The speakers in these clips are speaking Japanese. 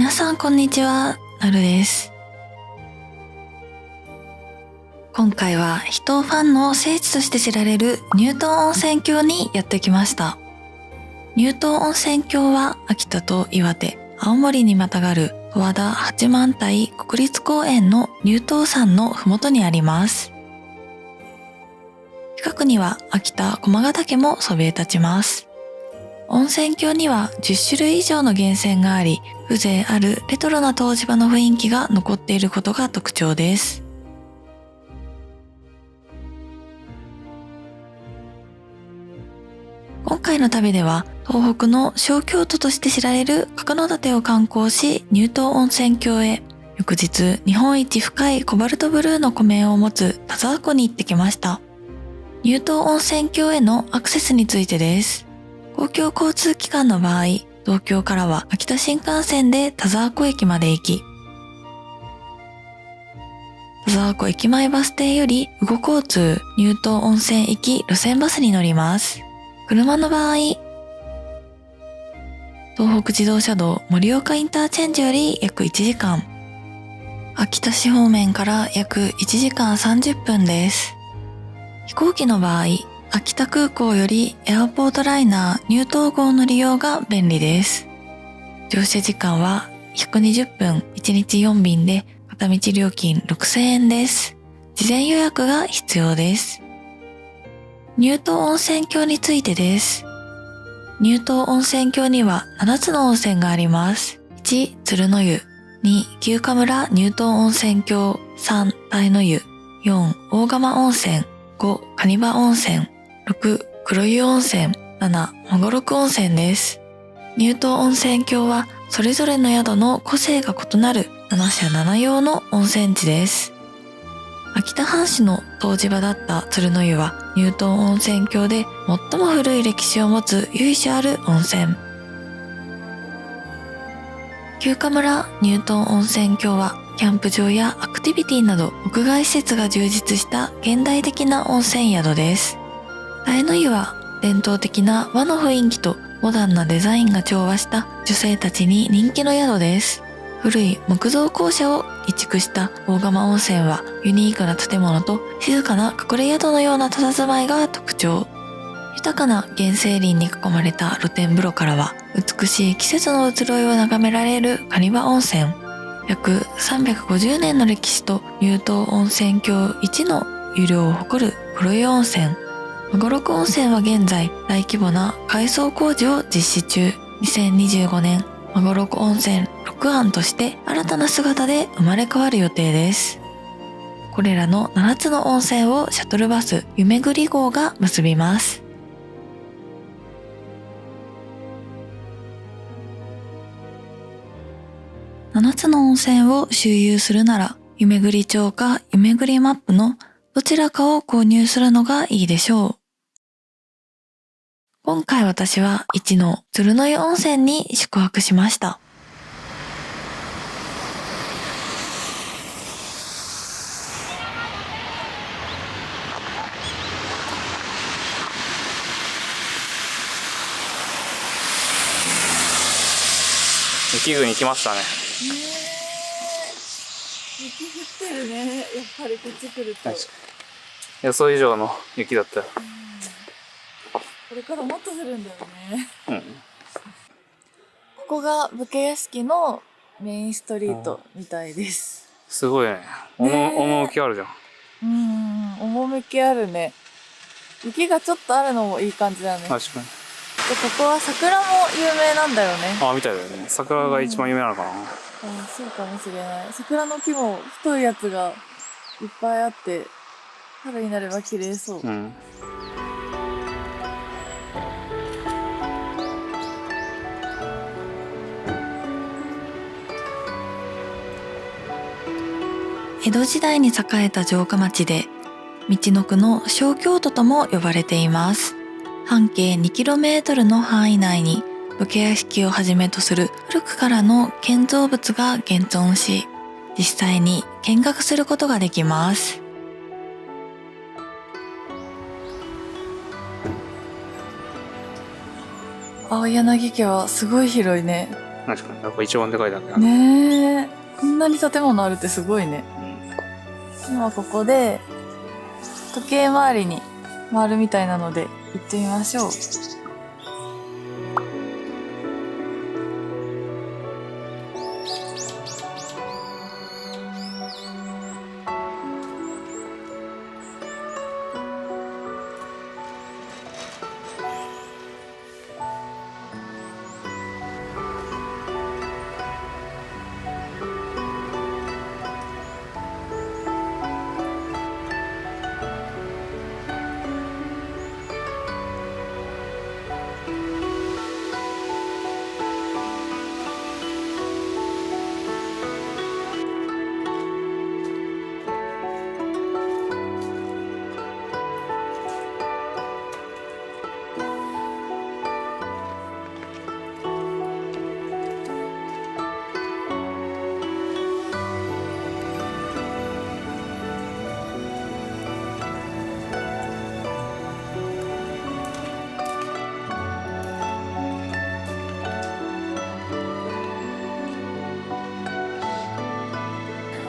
皆さんこんにちは、なるです。今回は秘湯ファンの聖地として知られる乳頭温泉郷にやってきました。乳頭温泉郷は秋田と岩手、青森にまたがる十和田八幡平国立公園の乳頭山のふもとにあります。近くには秋田駒ヶ岳もそびえ立ちます。温泉郷には10種類以上の源泉があり、風情あるレトロな湯治場の雰囲気が残っていることが特徴です。今回の旅では東北の小京都として知られる角館を観光し、乳頭温泉郷へ。翌日、日本一深いコバルトブルーの湖面を持つ田沢湖に行ってきました。乳頭温泉郷へのアクセスについてです。公共交通機関の場合、東京からは秋田新幹線で田沢湖駅まで行き、田沢湖駅前バス停より羽後交通乳頭温泉行き路線バスに乗ります。車の場合、東北自動車道盛岡インターチェンジより約1時間、秋田市方面から約1時間30分です。飛行機の場合、秋田空港よりエアポートライナー乳頭号の利用が便利です。乗車時間は120分、1日4便で片道料金6000円です。事前予約が必要です。乳頭温泉郷についてです。乳頭温泉郷には7つの温泉があります。1、鶴の湯。2、旧河村乳頭温泉郷。3、鯛の湯。4、大釜温泉。5、蟹場温泉。6、黒湯温泉。7、孫六温泉です。乳頭温泉郷はそれぞれの宿の個性が異なる7社7用の温泉地です。秋田藩士の湯治場だった鶴の湯は乳頭温泉郷で最も古い歴史を持つ由緒ある温泉。旧河村乳頭温泉郷はキャンプ場やアクティビティなど屋外施設が充実した現代的な温泉宿です。鯛の湯は伝統的な和の雰囲気とモダンなデザインが調和した女性たちに人気の宿です。古い木造校舎を移築した大釜温泉はユニークな建物と静かな隠れ宿のような佇まいが特徴。豊かな原生林に囲まれた露天風呂からは美しい季節の移ろいを眺められる蟹場温泉。約350年の歴史と乳頭温泉郷一の湯量を誇る黒湯温泉。孫六温泉は現在大規模な改装工事を実施中。2025年孫六温泉六庵として新たな姿で生まれ変わる予定です。これらの7つの温泉をシャトルバス夢ぐり号が結びます。7つの温泉を周遊するなら夢ぐり帳か夢ぐりマップのどちらかを購入するのがいいでしょう。今回私は1の鶴の湯温泉に宿泊しました。雪国に来ましたね。雪降ってるね。やっぱりこっち来ると。予想以上の雪だったよ。これからもっと降るんだよね。うん。ここが武家屋敷のメインストリートみたいです。すごいね。趣あるじゃん。趣あるね。雪がちょっとあるのもいい感じだね。確かに。で、ここは桜も有名なんだよね。みたいだよね。桜が一番有名なのかな。そうかもしれない。桜の木も太いやつがいっぱいあって、春になれば綺麗そう。うん。江戸時代に栄えた城下町で、みちのくの小京都とも呼ばれています。半径 2km の範囲内に武家屋敷をはじめとする古くからの建造物が現存し、実際に見学することができます。青柳家はすごい広いね。確かにやっぱ一番でかいだけだね。ねえ、こんなに建物あるってすごいね。今ここで時計回りに回るみたいなので行ってみましょう。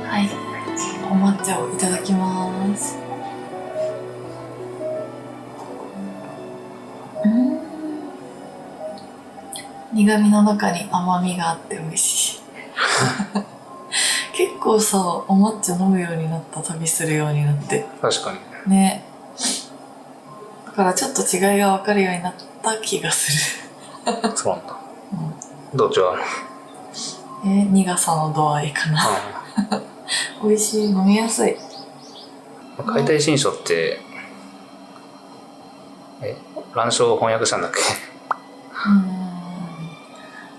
はい、お抹茶をいただきます。苦味の中に甘みがあって美味しい。結構さ、お抹茶飲むようになった、旅するようになって。確かにね。だからちょっと違いが分かるようになった気がする。そうなんだ、どっちは苦さの度合いかな。美味しい、飲みやすい。解体新書って蘭書を翻訳したんだっけ？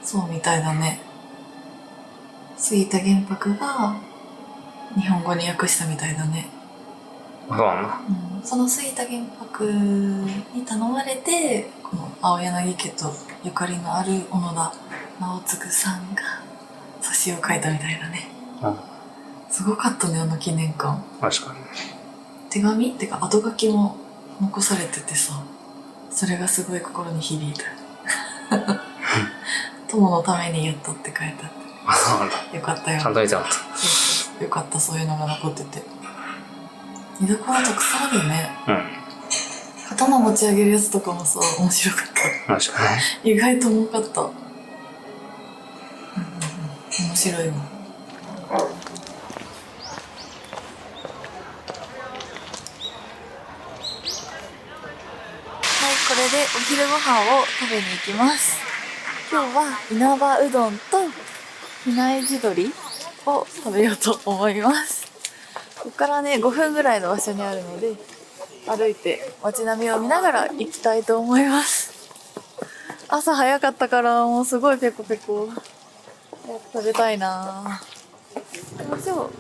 そうみたいだね。杉田玄白が日本語に訳したみたいだね。そうなんだ。その杉田玄白に頼まれて、この青柳家とゆかりのある小野田直次さんが挿絵を描いたみたいだね。すごかったね、あの記念館。確かに。手紙ってか後書きも残されててさ、それがすごい心に響いた。友のためにやったって書いてあって。そうなんだ。よかったよ。ちゃんと見てなかった。そうよかった、そういうのが残ってて。見どころたくさんあるよね。刀持ち上げるやつとかもさ、面白かった。確かに。意外と重かった。面白いわ。これでお昼ご飯を食べに行きます。今日は稲葉うどんと比内地鶏を食べようと思います。ここからね、5分ぐらいの場所にあるので、歩いて街並みを見ながら行きたいと思います。朝早かったからもうすごいペコペコ。早く食べたいな。行きましょう。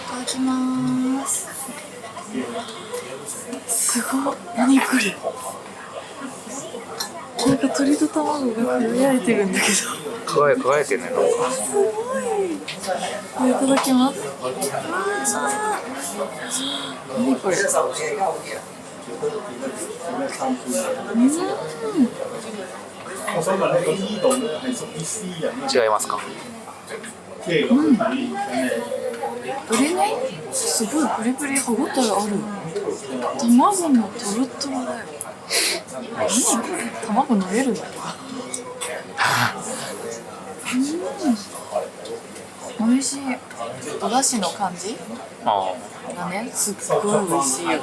いただきます。すごい。何これ。なんか鶏と卵が輝いてるんだけど。輝いてるね、なんか。すごい。いただきます。何これ。違いますか？ブリね、すごいプリプリ、歯ごたえある。卵もトロトロだよ。何これ、卵飲めるの？美味しい。お出汁の感じだね、すっごい美味しいよ。う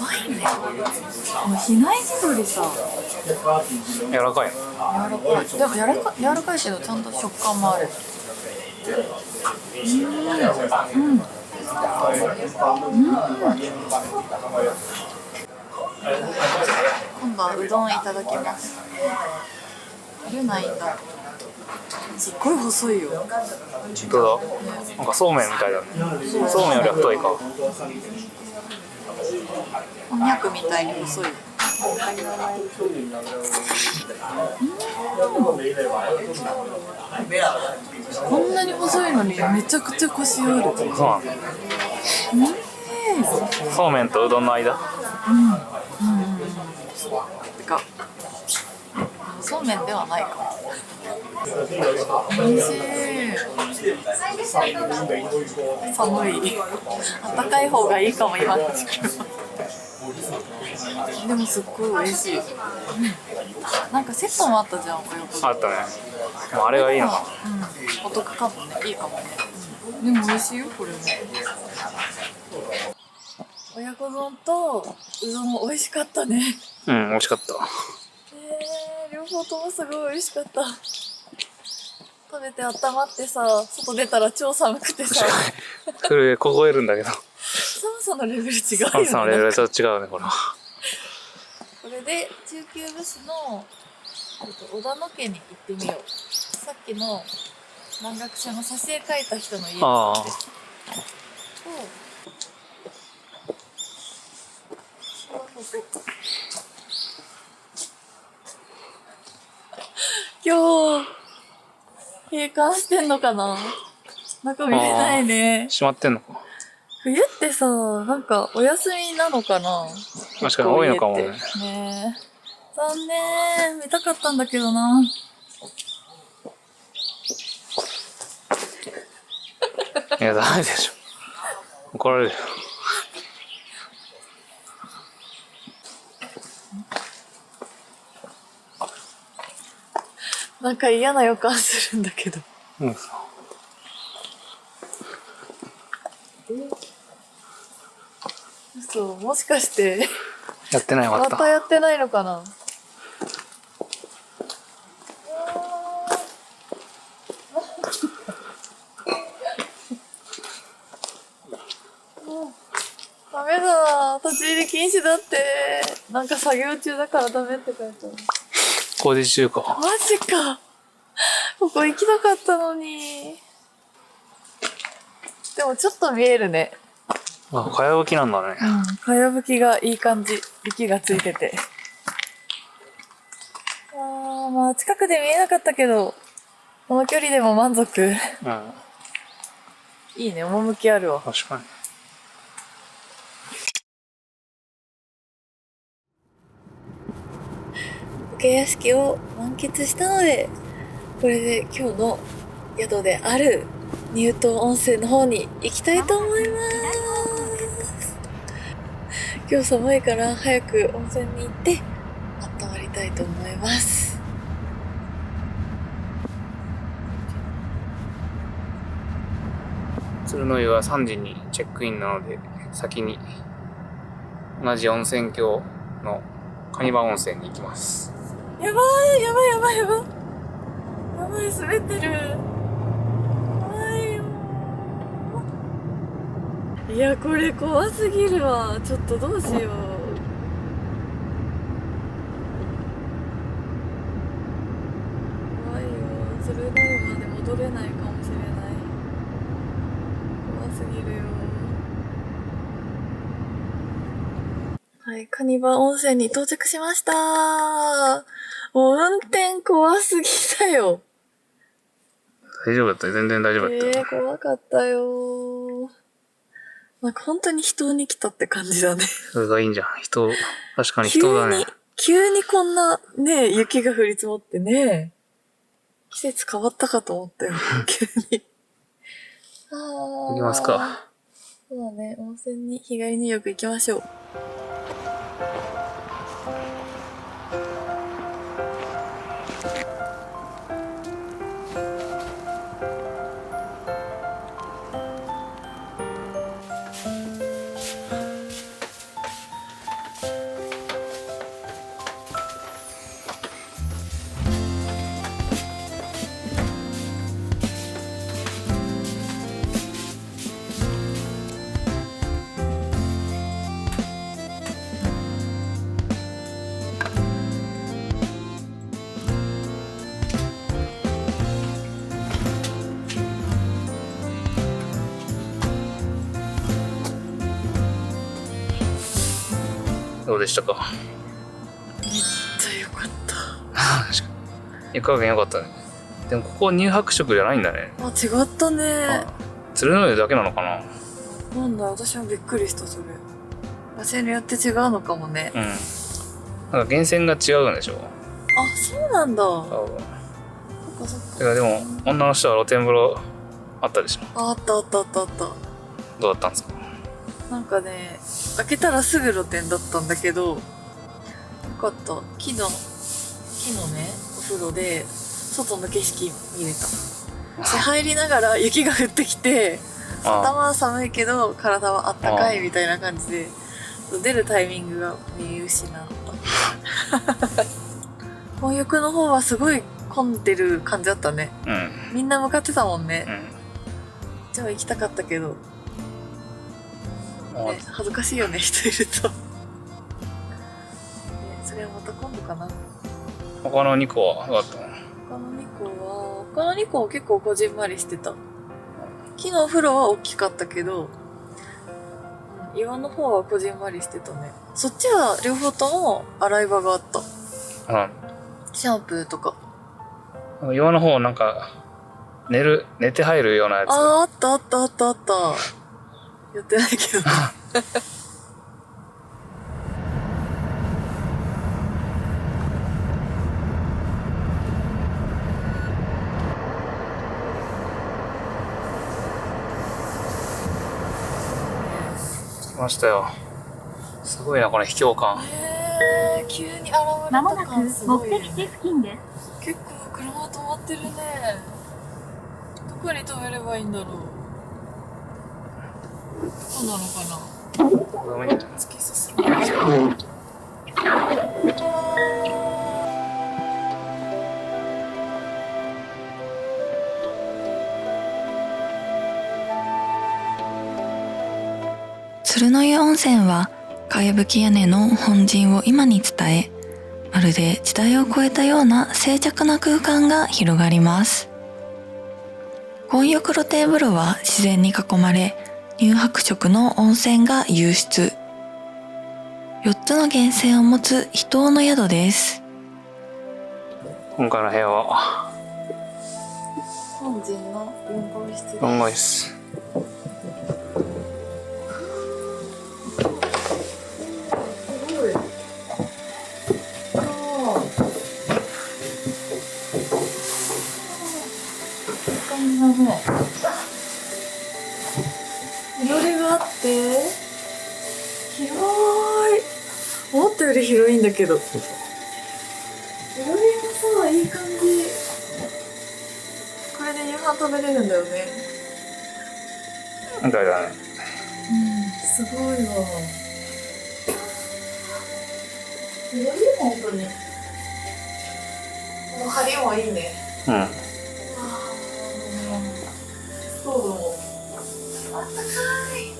まいね。この比内地鶏さ、柔らかいの？柔らかい。でも柔らかいけどちゃんと食感もある。今度はうどんいただきます。茹でないんだ。すっごい細いよ。本当だ。なんかそうめんみたいだね。そうめんよりは太いか。こんにゃくみたいに細い。こんなに細いのにめちゃくちゃコシある。そうなんだ。そうめんとうどんの間。てかそうめんではないかも。美味しい。寒い。暖かい方がいいかも今の時期は。でもすっごい美味しい。なんかセットもあったじゃん、親子丼。あったね。もうあれがいいのかお得かもね、いいかもね。でも美味しいよこれも。親子丼とうどんも美味しかったね。な。美味しかった。両方ともすごい美味しかった。食べて温まってさ、外出たら超寒くてさ。それ凍えるんだけど。寒さのレベル違うよね。寒さのレベルちょっと違うねこれは。これで中級武士の織田野家に行ってみよう。さっきの蘭学者の挿絵描いた人の家です。今日閉館してんのかな。中見れないね。閉まってんのか。冬ってさ、なんかお休みなのかな。確かに多いのかもね。ねえ、残念。見たかったんだけどな。いやダメでしょ。怒られるよ。なんか嫌な予感するんだけど。嘘、もしかしてやってない。またやってないのかな。ダメだ、立ち入り禁止だって。なんか作業中だからダメって書いてある。工事中か。マジか。ここ行きたかったのに。でもちょっと見えるね。あ、かやぶきなんだね。かやぶきがいい感じ。雪がついてて。まあ近くで見えなかったけど、この距離でも満足。いいね、趣あるわ。確かに。武家屋敷を満喫したので、これで今日の宿である乳頭温泉の方に行きたいと思います。今日寒いから早く温泉に行って温まりたいと思います。鶴の湯は3時にチェックインなので、先に同じ温泉郷の蟹場温泉に行きます。やばい、やばい、やばい、やばい。やばい、滑ってる。やばいよ。いや、これ怖すぎるわ。ちょっとどうしよう。怖いよ。鶴の湯まで戻れないかもしれない。怖すぎるよ。はい、蟹場温泉に到着しました。もう運転怖すぎだよ。大丈夫だったよ。全然大丈夫だったよ。怖かったよ。なんか本当に人に来たって感じだね。それがいいんじゃん。確かに人だね。急にこんなね、雪が降り積もってね、季節変わったかと思ったよ。急に。行きますか。そうだね、温泉に日帰り入浴行きましょう。どうでしたか。確かに。湯加減良かったね。でもここ乳白色じゃないんだね。あ、違ったね。鶴の湯だけなのかな。なんだ、私もびっくりしたそれ。場所によって違うのかもね。うん。なんか源泉が違うんでしょ。あ、そうなんだ。多分。そっかそっか。てかでも女の人は露天風呂あったでしょ。あったあったあったあった。どうだったんですか。なんかね、開けたらすぐ露天だったんだけど、よかった。木のね、お風呂で、外の景色見れた。で、入りながら雪が降ってきて、頭は寒いけど、体はあったかいみたいな感じで、出るタイミングが見失った。混浴の方はすごい混んでる感じだったね。うん。みんな向かってたもんね。うん。じゃあ行きたかったけど、あね、恥ずかしいよね、人いると。ね、それはまた今度かな。他の2個はどうだったの。他の2個は結構こじんまりしてた。木のお風呂は大きかったけど、岩の方はこじんまりしてたね。そっちは両方とも洗い場があった。シャンプーとか。岩の方なんか寝て入るようなやつ。あったあったあったあった。やってないけど。来ましたよ。すごいなこの秘境感。急に現れたまもなく感すごい、ね。目的地付近です。結構車止まってるね。どこに止めればいいんだろう。どこなのかな。突き進む。鶴の湯温泉はかやぶき屋根の本陣を今に伝え、まるで時代を超えたような静寂な空間が広がります。混浴露天風呂は自然に囲まれ、乳白色の温泉が湧出。4つの源泉を持つ秘湯の宿です。今回の部屋は本陣の4号室です。4号室。いろりがあって広い。思ったより広いんだけど。いろりもさ、いい感じ。これで夕飯食べれるんだよね。みたいだね。すごいわ。いろりも本当に。この張りもいいね。うん。ストーブもあったかい。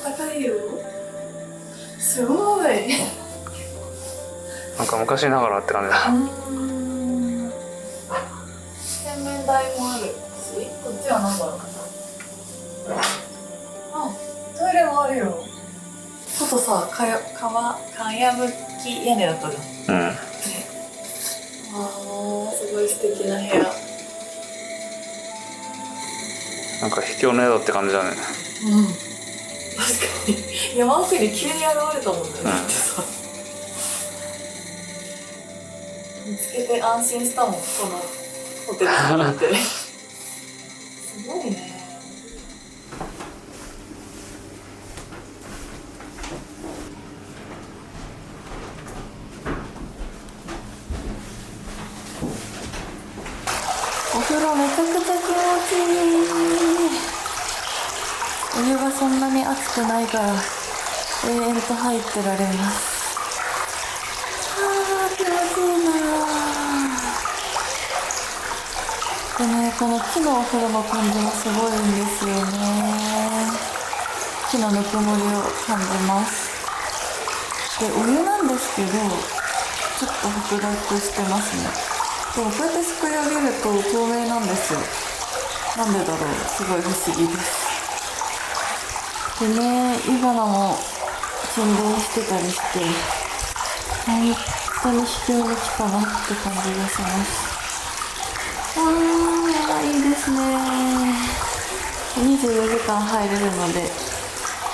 あったかいよ。すごい。なんか昔ながらって感じだ。洗面台もあるし、こっちは何だろう。あ、トイレもあるよ。外さ、かやぶき屋根だったじゃん。うん。あー、すごい素敵な部屋。なんか秘境の宿って感じだね。うん。確かに山奥に急に現れたもんね。だってさ。見つけて安心したもん、このホテルに行って。すごいね。お風呂めちゃくちゃ気持ちいい。お湯がそんなに熱くないから永遠と入ってられます。気持ちいいな。でね、この木のお風呂の感じもすごいんですよね。木のぬくもりを感じます。で、お湯なんですけど、ちょっと白濁してますね。でもこうやってすくい上げると透明なんですよ。なんでだろう、すごい不思議です。でね、湯花も沈殿してたりして、最当に秘境に来たなって感じがします。いいですね。24時間入れるので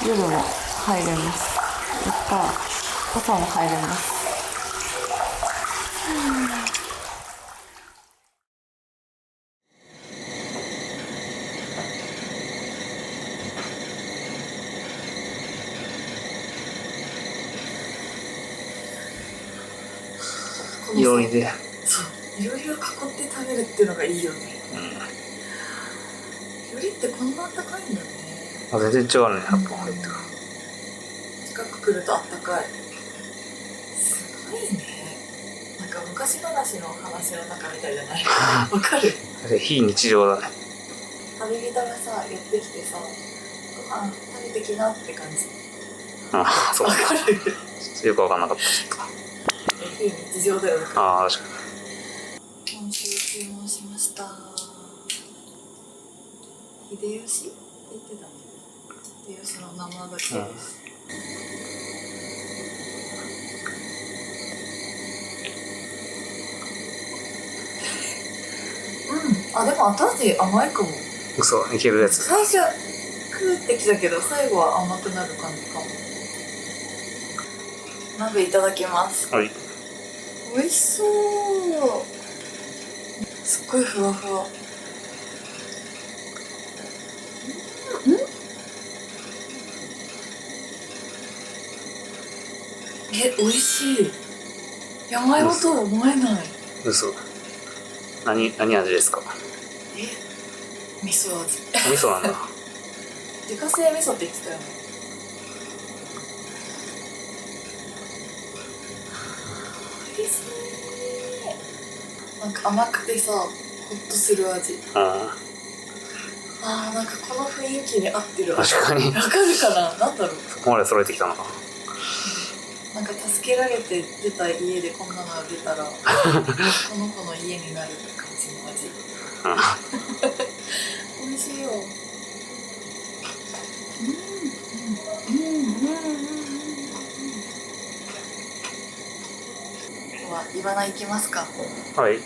夜も入れます。やったー、朝も入れます。いろりで。そう、いろりを囲って食べるっていうのがいいよね。いろりってこんなあったかいんだね。あ、全然違うね、やっぱ入ってる。近く来るとあったかい。すごいね。なんか昔話の話の中みたいじゃない？わかる？非日常だね。旅人がさ、寄ってきてさ、ご飯食べてきなって感じ。ああ、そうか。わかる？よくわかんなかった、ちょっと。非日常だよね。ああ、確かに。今週注文しました。秀吉って言ってたね。秀吉の生だけです。あ、でも新しい甘いかも。嘘、いけるやつ。最初クーってきたけど最後は甘くなる感じかも。鍋いただきます。はい。美味しそう。すっごいふわふわ。美味しい。山芋とは思えない。嘘。何味ですか？味噌味。味噌なんだ。自家製味噌って言ってたよね。美味しい。なんか甘くてさ、ホッとする味。なんかこの雰囲気に合ってる。確かに。わかるかな？なんだろう。そこまで揃えてきたのか。なんか助けられて出た家でこんなのが出たらこの子の家になる感じの味。美味しいよ。今日はイワナ行きますか？はい。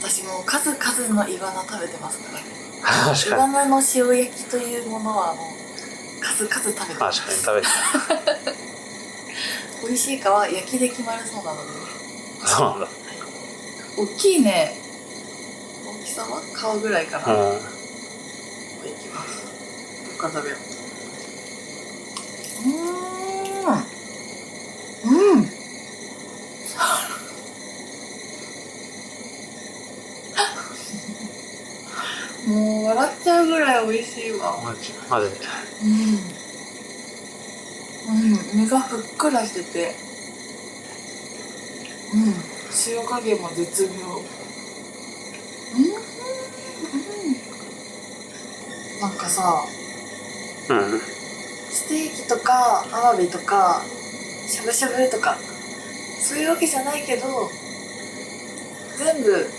私も数々のイワナ食べてますからね。確かに。イワナの塩焼きというものはもう数々食べてます。確かに食べて美味しいかは焼きで決まるそうなので。そうなんだ。大きいね。大きさは顔ぐらいかな。いきます。他食べよう。もう笑っちゃうぐらい美味しいわ。マジで。身がふっくらしてて、塩加減も絶妙。なんかさ、ステーキとかアワビとかしゃぶしゃぶとかそういうわけじゃないけど、全部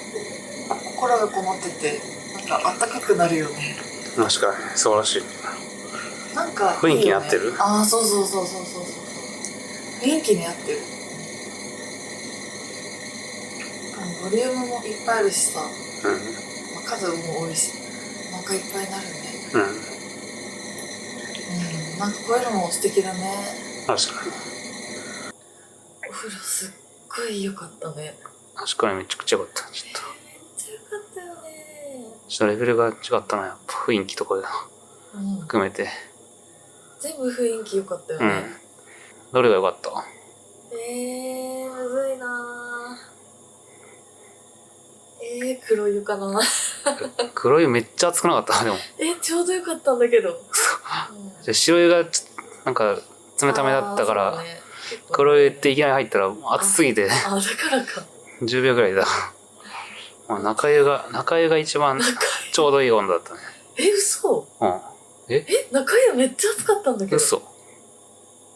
心がこもっててなんかあったかくなるよね。確かに素晴らしい。なんか雰囲気に合ってる。ああ、そう雰囲気に合ってる。ボリュームもいっぱいあるしさ、数も多いしお腹いっぱいになるね。なんかこういうのも素敵だね。確かに。お風呂すっごい良かったね。確かにめちゃくちゃ良かった。ちょっと。めっちゃ良かったよね。ちょっとレベルが違ったな、やっぱ雰囲気とかで含めて。全部雰囲気良かったよね。どれが良かった？むずいな。黒湯かな。黒湯めっちゃ熱くなかった？でもちょうどよかったんだけど。じゃ白湯がなんか冷ためだったから、黒湯っていきなり入ったら熱すぎてだからか10秒ぐらいだ。中湯が一番ちょうどいい温度だったね。嘘。中湯めっちゃ熱かったんだけど。嘘。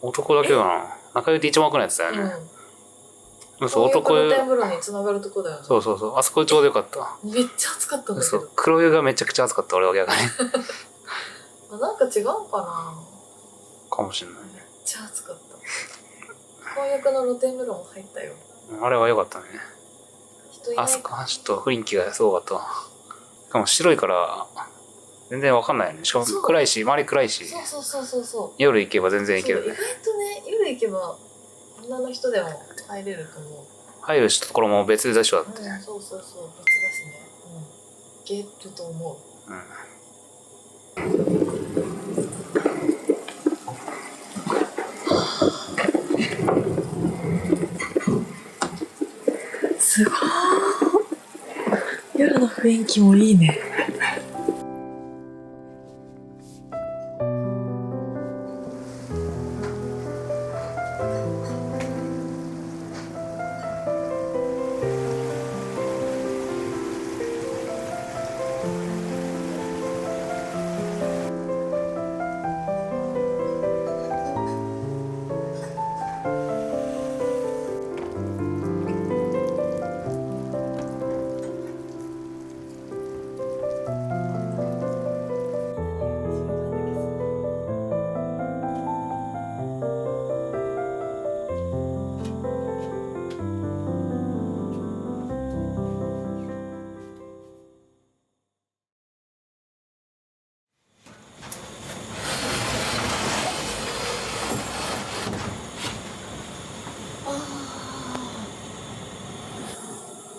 男だけだな。中湯って一番奥のやつだよね。そう、男湯。露天風呂に繋がるとこだよね。そう。あそこちょうどよかった。めっちゃ熱かったんだけど。黒湯がめちゃくちゃ熱かった、俺は逆に。なんか違うかな。かもしれない。めっちゃ熱かった。混浴の露天風呂も入ったよ。あれは良かったね。人いない。あそこはちょっと雰囲気がすごかったわ。しかも白いから全然わかんないよね。しかも暗いし、周り暗いし。そう。夜行けば全然行けるね。意外とね、夜行けば女の人でも入れると思う。入るところも別でしょだって。そう、別だしね。行けると思う。すごい。夜の雰囲気もいいね。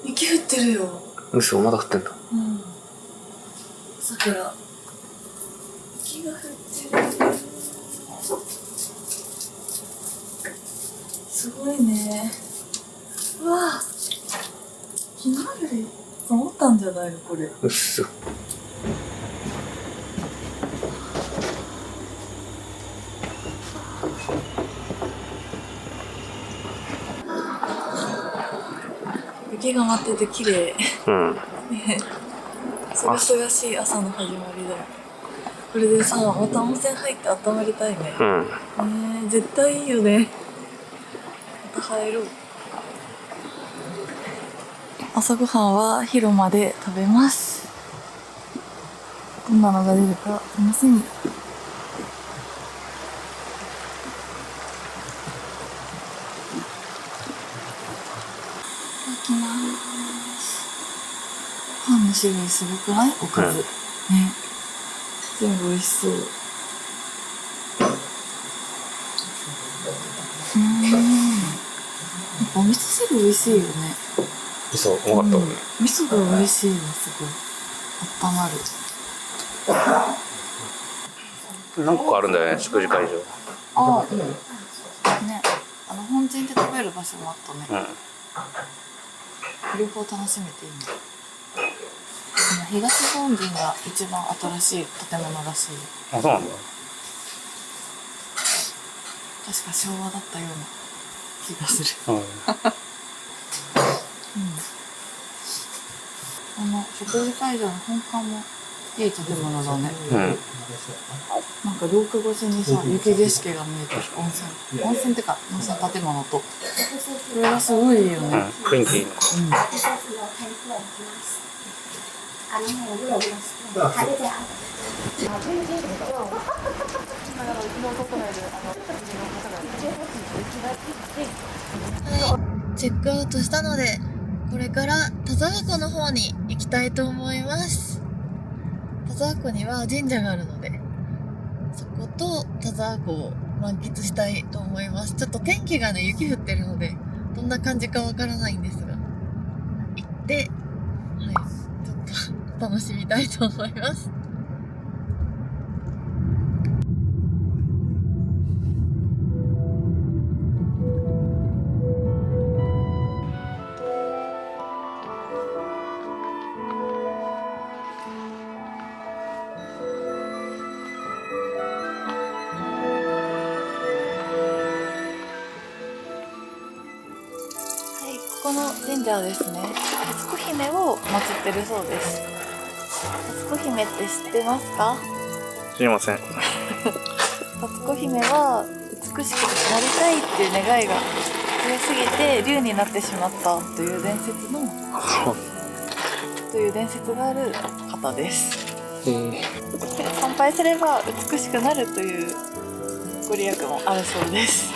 雪降ってるよ。嘘、まだ降ってんだ。桜。雪が降ってる。すごいね。うわぁ。昨日より積もったんじゃないのこれ。嘘。雪が舞ってて綺麗。ね、すがすがしい朝の始まりだよ。これでさ、また温泉入って温まりたいね。絶対いいよね。また入ろう。朝ごはんは広間で食べます。どんなのが出るか楽しみ。いただきます。パンの種類すごくない？おかず。ね。全部美味しそう。やっぱお味噌汁美味しいよね。味噌うまかったもんね。味噌が美味しいのすごい。温まる。何個かあるんだよね、食事会場。ね、本陣で食べる場所もあったね。両方楽しめていいね。東本陣が一番新しい建物らしい。あ、そうなんだ。確か昭和だったような気がする。食事会場の本館もいい建物だね。なんか廊下越しにさ、雪景色が見えてる。温泉ってか温泉建物と、これがすごいいいよね。雰囲気いいの。チェックアウトしたので、これから田沢湖の方に行きたいと思います。田沢湖には神社があるので、そこと田沢湖を満喫したいと思います。ちょっと天気がね、雪降ってるのでどんな感じかわからないんですが、行ってちょっと楽しみたいと思います。ここの神社はですね、初子姫を祀ってるそうです。初子姫って知ってますか？知りません。初子姫は美しくなりたいっていう願いが強すぎて竜になってしまったという伝説がある方です。参拝すれば美しくなるというご利益もあるそうです。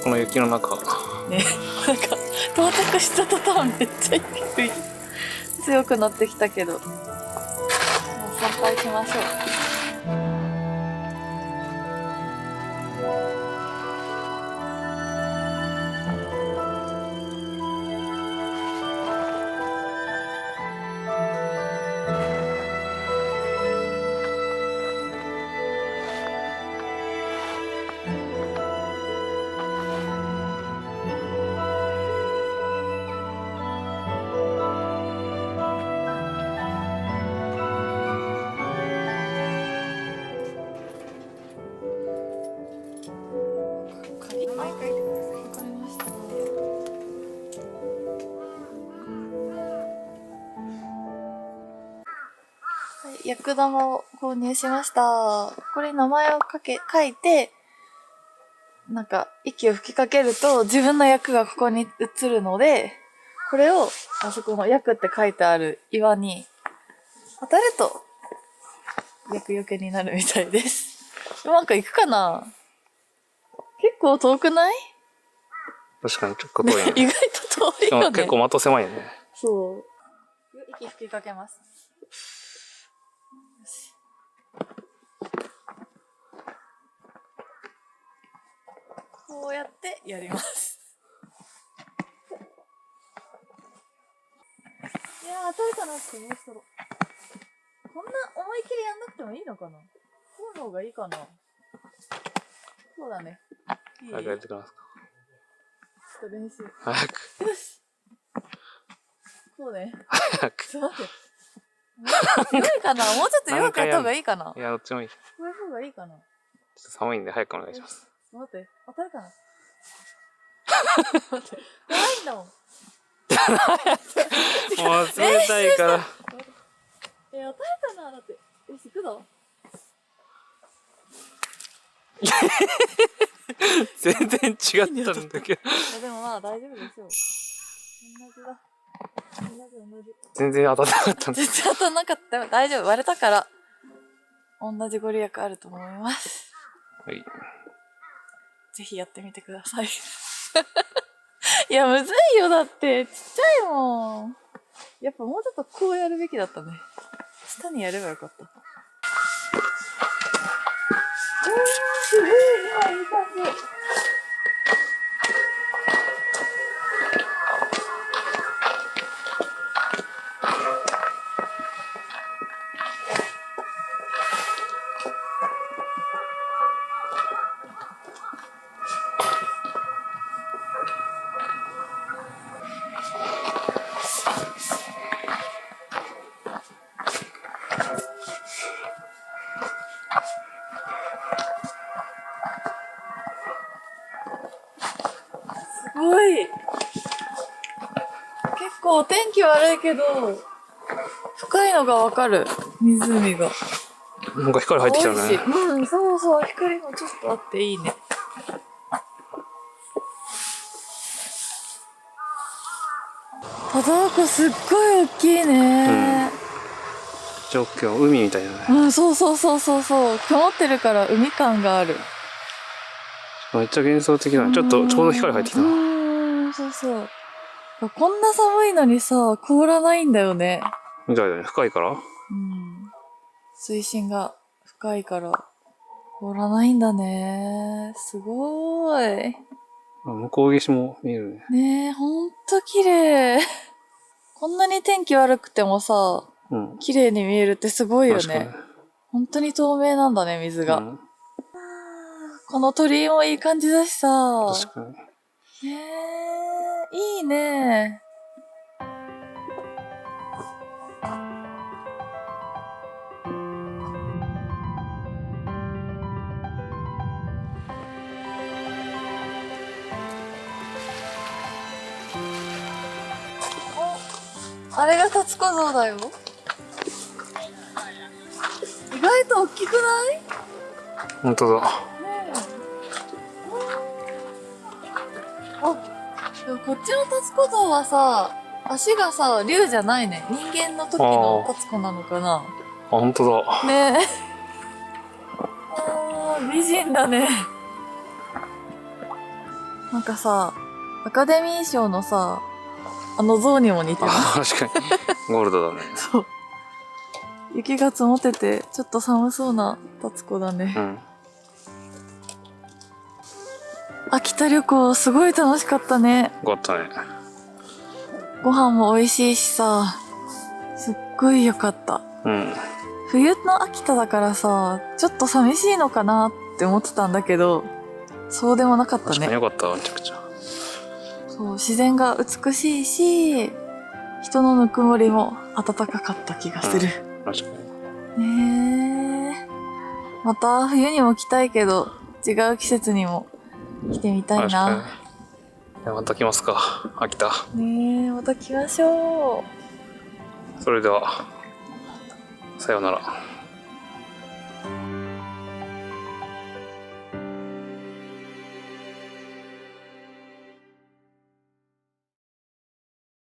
この雪の中。ね、なんか到着した途端めっちゃ低い強くなってきたけど、もう参拝しましょう。鍵毎回わかりました。はい、厄玉を購入しました。これ名前を書いて、なんか息を吹きかけると自分の役がここに映るので、これをあそこの役って書いてある岩に当たると厄除けになるみたいです。うまくいくかな？結構遠くない？確かにちょっと遠いね。意外と遠いよね。結構的狭いよね。そう。息吹きかけます。よし。こうやってやります。いやー、当たるかなって思う人。こんな思い切りやんなくてもいいのかな？こうの方がいいかな？そうだね。いい？早くやってくれますか。ちょっと練習。早く。よし。こうね。早く。ちょっと待って。もうちょっと強いかな？もうちょっと弱くやった方がいいかな？いや、どっちもいい。こういう方がいいかな？ちょっと寒いんで早くお願いします。待って、当たるかな？待って、怖いんだもん。もう冷たいから。当たるかな？だって。よし、行くぞ。全然違ったんだけど。でもまあ大丈夫でしょう。同じだ。同じ。全然当たらなかったんだ。全然当たんなかったよ。大丈夫。割れたから。同じご利益あると思います。はい。ぜひやってみてください。いや、むずいよ。だって、ちっちゃいもん。やっぱもうちょっとこうやるべきだったね。下にやればよかった。すごい、今いい感じ。すごい。結構天気悪いけど、深いのがわかる。湖が。なんか光入ってきたね。うん、そうそう。光もちょっとあっていいね。田沢湖すっごい大きいね。状況、海みたいだね。うん、そう。曇ってるから海感がある。めっちゃ幻想的だね。ちょうど光入ってきたな。そう。こんな寒いのにさ、凍らないんだよね。みたいだね。深いから。水深が深いから凍らないんだね。すごーい。向こう岸も見えるね。ねえ、ほんと綺麗。こんなに天気悪くてもさ、綺麗に見えるってすごいよね。本当に透明なんだね、水が。この鳥居もいい感じだしさ。確かに。いいね。あれが立子像だよ。意外と大きくない？本当だ。でもこっちの立子像はさ、足がさ、竜じゃないね。人間の時の立子なのかな。本当だ。ねえ。美人だね。なんかさ、アカデミー賞のさ、あの像にも似てる。あ、確かに。ゴールドだね。そう。雪が積もってて、ちょっと寒そうなタツコだね。うん。秋田旅行すごい楽しかったね。よかったね。ご飯も美味しいしさ、すっごい良かった。うん。冬の秋田だからさ、ちょっと寂しいのかなって思ってたんだけど、そうでもなかったね。確かによかったわ、めちゃくちゃ。そう、自然が美しいし、人のぬくもりも暖かかった気がする。確かに。ねえ。また冬にも来たいけど、違う季節にも来てみたい確かに。な。じゃあまた来ますか、秋田。ねえ、また来ましょう。それでは、さようなら。